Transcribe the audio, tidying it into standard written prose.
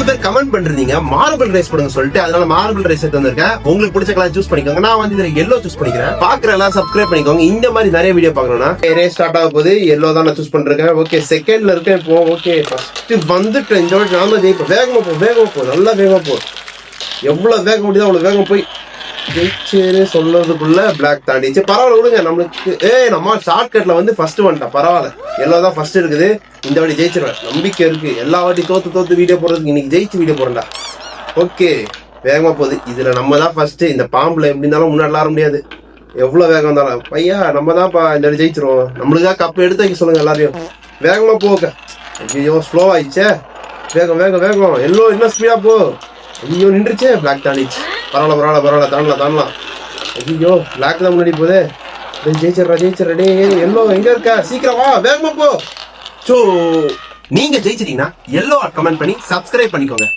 பேர் கமெண்ட் பண்றீங்க marble rice போடுங்க சொல்லிட்டு, அதனால மார்பிள் ரைஸ் எடுத்து வந்திருக்கேன். உங்களுக்கு பிடிச்ச கலர் சூஸ் பண்ணிக்கோங்க. நான் வந்து இதுல எல்லோ சூஸ் பண்ணிக்கிறேன். பாக்குற எல்லாம் சப்ஸ்கிரைப் பண்ணிக்கோங்க. இந்த மாதிரி நிறைய வீடியோ பாக்கணும்னா ரேஸ் ஸ்டார்ட் ஆக போது எல்லோ தான் நான் சூஸ் பண்றேன். ஓகே, செகண்ட்ல இருக்கேன் இப்போ. ஓகே, ஃபர்ஸ்ட் வந்துட்டு இந்த வாட்டி நான் தான் ஜெயிப்பேன். வேகமா போ, வேகமா போ, நல்லா வேகமா போ. எவ்வளவு வேகம் முடியுதோ அவ்வளவு வேகம் போய் ஜெயிச்சேன்னு சொல்றதுக்குள்ள பிளாக் தாண்டிச்சு. பரவாயில்ல விடுங்க, நம்மளுக்கு நம்ம ஷார்ட் கட்ல வந்து ஃபர்ஸ்ட் வந்துட்டேன். பரவாயில்ல, எல்லோ தான் ஃபர்ஸ்ட் இருக்குது. இந்த வாட்டி ஜெயிச்சிருவேன், நம்பிக்கை இருக்கு. எல்லா வாட்டி தோத்து வீடியோ போடுறதுக்கு இன்னைக்கு ஜெயிச்சு வீடியோ போறேன்டா. ஓகே, வேகமா போகுது. இதுல நம்ம தான் ஃபர்ஸ்ட். இந்த பாம்புல எப்படி இருந்தாலும் முன்னாடி ஆட முடியாது. எவ்வளவு வேகம் இருந்தாலும் பையா நம்ம தான் இந்த வாட்டி ஜெயிச்சிருவோம். நம்மளுக்காக கப் எடுத்து வைக்க சொல்லுங்க எல்லாரையும். வேகமா போக. ஐயோ, ஸ்லோ ஆயிடுச்சே. வேகம் வேகம் வேகம். எல்லோ இன்னும் ஸ்பீடா போ. ஐயோ, நின்றுச்சே. பிளாக் தாண்டிச்சு. பரவாயில்ல தாண்டலாம். ஐயோ, பிளாக் தான் முன்னாடி போதே. ஜெயிச்சிடறா. டே எல்லோ எங்க இருக்க? சீக்கிரம் வா, வேகமா போ. சோ நீங்க ஜெயிச்சிட்டீங்கன்னா எல்லோ கமெண்ட் பண்ணி சப்ஸ்கிரைப் பண்ணிக்கோங்க.